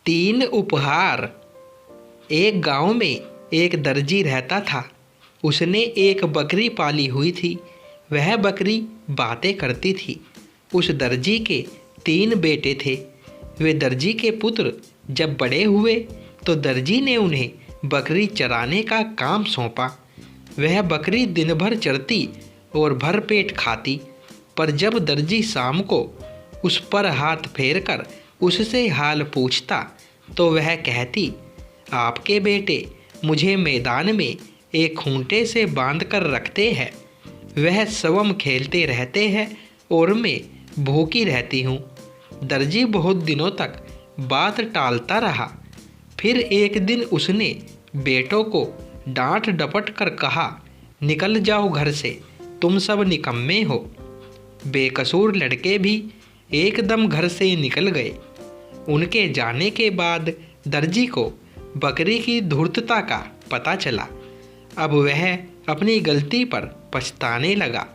तीन उपहार। एक गांव में एक दर्जी रहता था। उसने एक बकरी पाली हुई थी। वह बकरी बातें करती थी। उस दर्जी के तीन बेटे थे। वे दर्जी के पुत्र जब बड़े हुए तो दर्जी ने उन्हें बकरी चराने का काम सौंपा। वह बकरी दिन भर चरती और भर पेट खाती, पर जब दर्जी शाम को उस पर हाथ फेर कर उससे हाल पूछता तो वह कहती, आपके बेटे मुझे मैदान में एक खूंटे से बांध कर रखते हैं। वह स्वयं खेलते रहते हैं और मैं भूखी रहती हूँ। दर्जी बहुत दिनों तक बात टालता रहा। फिर एक दिन उसने बेटों को डांट डपट कर कहा, निकल जाओ घर से, तुम सब निकम्मे हो। बेकसूर लड़के भी एकदम घर से निकल गए। उनके जाने के बाद दर्जी को बकरी की धूर्तता का पता चला। अब वह अपनी गलती पर पछताने लगा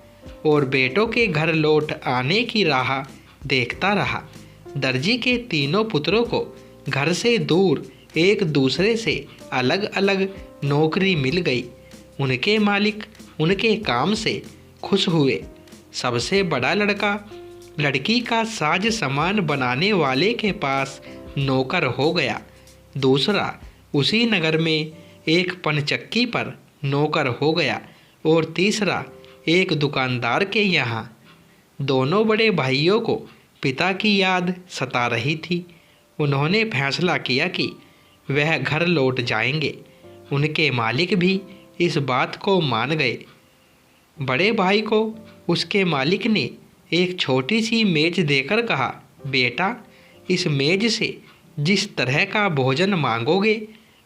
और बेटों के घर लौट आने की राह देखता रहा। दर्जी के तीनों पुत्रों को घर से दूर एक दूसरे से अलग अलग नौकरी मिल गई। उनके मालिक उनके काम से खुश हुए। सबसे बड़ा लड़का लड़की का साज सामान बनाने वाले के पास नौकर हो गया। दूसरा उसी नगर में एक पनचक्की पर नौकर हो गया और तीसरा एक दुकानदार के यहाँ। दोनों बड़े भाइयों को पिता की याद सता रही थी। उन्होंने फैसला किया कि वह घर लौट जाएंगे। उनके मालिक भी इस बात को मान गए। बड़े भाई को उसके मालिक ने एक छोटी सी मेज देकर कहा, बेटा, इस मेज से जिस तरह का भोजन मांगोगे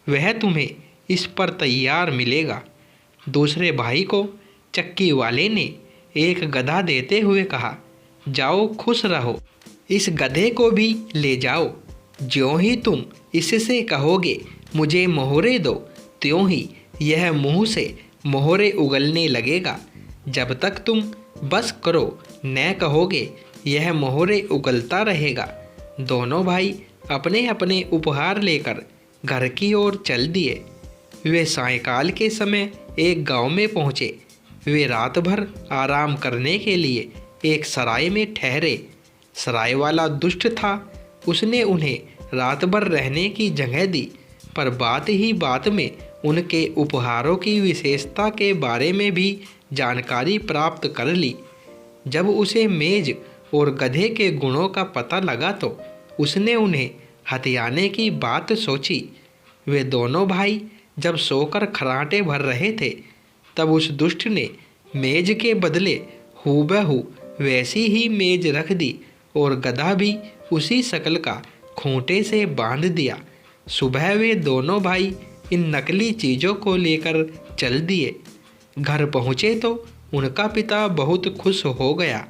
वह तुम्हें इस पर तैयार मिलेगा। दूसरे भाई को चक्की वाले ने एक गधा देते हुए कहा, जाओ खुश रहो, इस गधे को भी ले जाओ। ज्यों ही तुम इससे कहोगे मुझे मोहरे दो, त्यों ही यह मुंह से मोहरे उगलने लगेगा। जब तक तुम बस करो न कहोगे यह मोहरे उगलता रहेगा। दोनों भाई अपने अपने उपहार लेकर घर की ओर चल दिए। वे सायंकाल के समय एक गांव में पहुँचे। वे रात भर आराम करने के लिए एक सराय में ठहरे। सराय वाला दुष्ट था। उसने उन्हें रात भर रहने की जगह दी, पर बात ही बात में उनके उपहारों की विशेषता के बारे में भी जानकारी प्राप्त कर ली। जब उसे मेज और गधे के गुणों का पता लगा तो उसने उन्हें हथियाने की बात सोची। वे दोनों भाई जब सोकर खर्राटे भर रहे थे तब उस दुष्ट ने मेज के बदले हूबहू वैसी ही मेज रख दी और गधा भी उसी शक्ल का खूंटे से बांध दिया। सुबह वे दोनों भाई इन नकली चीज़ों को लेकर चल दिए। घर पहुँचे तो उनका पिता बहुत खुश हो गया।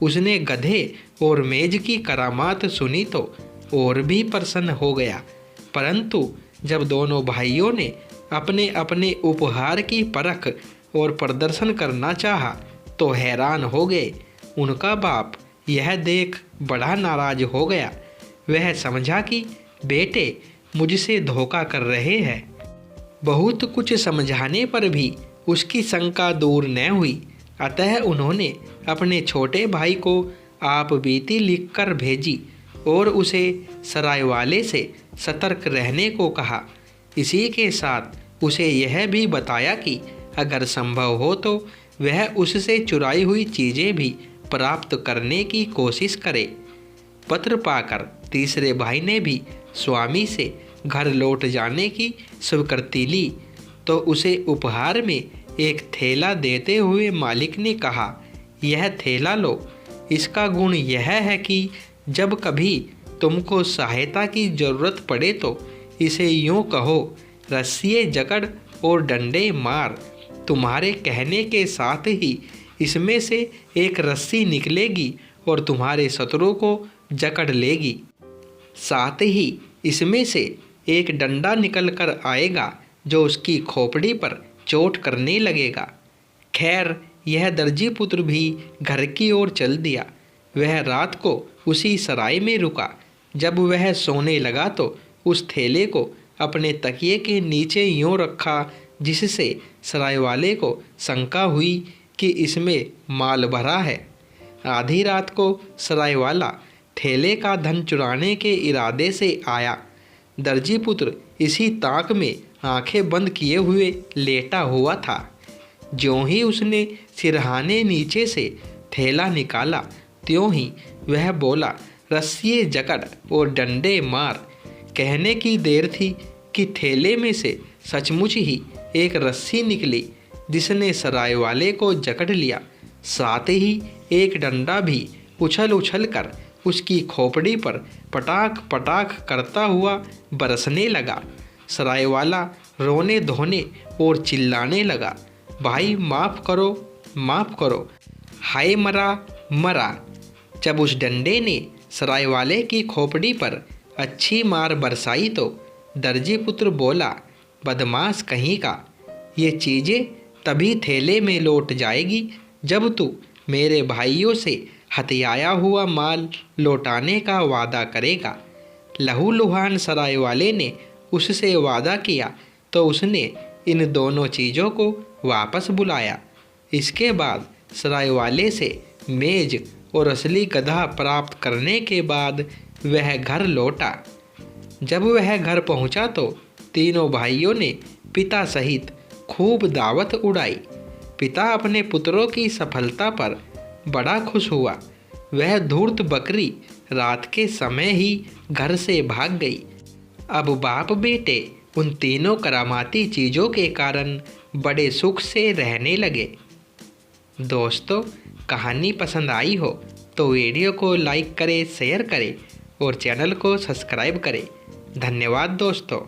उसने गधे और मेज की करामात सुनी तो और भी प्रसन्न हो गया। परंतु जब दोनों भाइयों ने अपने अपने उपहार की परख और प्रदर्शन करना चाहा तो हैरान हो गए। उनका बाप यह देख बड़ा नाराज हो गया। वह समझा कि बेटे मुझसे धोखा कर रहे हैं। बहुत कुछ समझाने पर भी उसकी शंका दूर न हुई। अतः उन्होंने अपने छोटे भाई को आप बीती लिखकर भेजी और उसे सराय वाले से सतर्क रहने को कहा। इसी के साथ उसे यह भी बताया कि अगर संभव हो तो वह उससे चुराई हुई चीज़ें भी प्राप्त करने की कोशिश करे। पत्र पाकर तीसरे भाई ने भी स्वामी से घर लौट जाने की स्वीकृति ली तो उसे उपहार में एक थैला देते हुए मालिक ने कहा, यह थैला लो। इसका गुण यह है कि जब कभी तुमको सहायता की ज़रूरत पड़े तो इसे यूँ कहो, रस्सिए जकड़ और डंडे मार। तुम्हारे कहने के साथ ही इसमें से एक रस्सी निकलेगी और तुम्हारे शत्रु को जकड़ लेगी। साथ ही इसमें से एक डंडा निकल कर आएगा जो उसकी खोपड़ी पर चोट करने लगेगा। खैर, यह दर्जी पुत्र भी घर की ओर चल दिया। वह रात को उसी सराय में रुका। जब वह सोने लगा तो उस थैले को अपने तकिए के नीचे यूं रखा जिससे सराय वाले को शंका हुई कि इसमें माल भरा है। आधी रात को सराय वाला थैले का धन चुराने के इरादे से आया। दर्जी पुत्र इसी ताक में आंखें बंद किए हुए लेटा हुआ था। ज्यों ही उसने सिरहाने नीचे से थैला निकाला त्यों ही वह बोला, रस्सिए जकड़ और डंडे मार। कहने की देर थी कि थैले में से सचमुच ही एक रस्सी निकली जिसने सराय वाले को जकड़ लिया। साथ ही एक डंडा भी उछल उछल कर उसकी खोपड़ी पर पटाख पटाख करता हुआ बरसने लगा। सराय वाला रोने धोने और चिल्लाने लगा, भाई माफ़ करो, माफ़ करो, हाय मरा मरा। जब उस डंडे ने सराय वाले की खोपड़ी पर अच्छी मार बरसाई तो दर्जी पुत्र बोला, बदमाश कहीं का, ये चीज़ें तभी थैले में लौट जाएगी जब तू मेरे भाइयों से हथियाया हुआ माल लौटाने का वादा करेगा। लहूलुहान सराय वाले ने उससे वादा किया तो उसने इन दोनों चीज़ों को वापस बुलाया। इसके बाद सराय वाले से मेज और असली गधा प्राप्त करने के बाद वह घर लौटा। जब वह घर पहुंचा तो तीनों भाइयों ने पिता सहित खूब दावत उड़ाई। पिता अपने पुत्रों की सफलता पर बड़ा खुश हुआ। वह धूर्त बकरी रात के समय ही घर से भाग गई। अब बाप बेटे उन तीनों करामाती चीज़ों के कारण बड़े सुख से रहने लगे। दोस्तों, कहानी पसंद आई हो तो वीडियो को लाइक करें, शेयर करें और चैनल को सब्सक्राइब करें। धन्यवाद दोस्तों।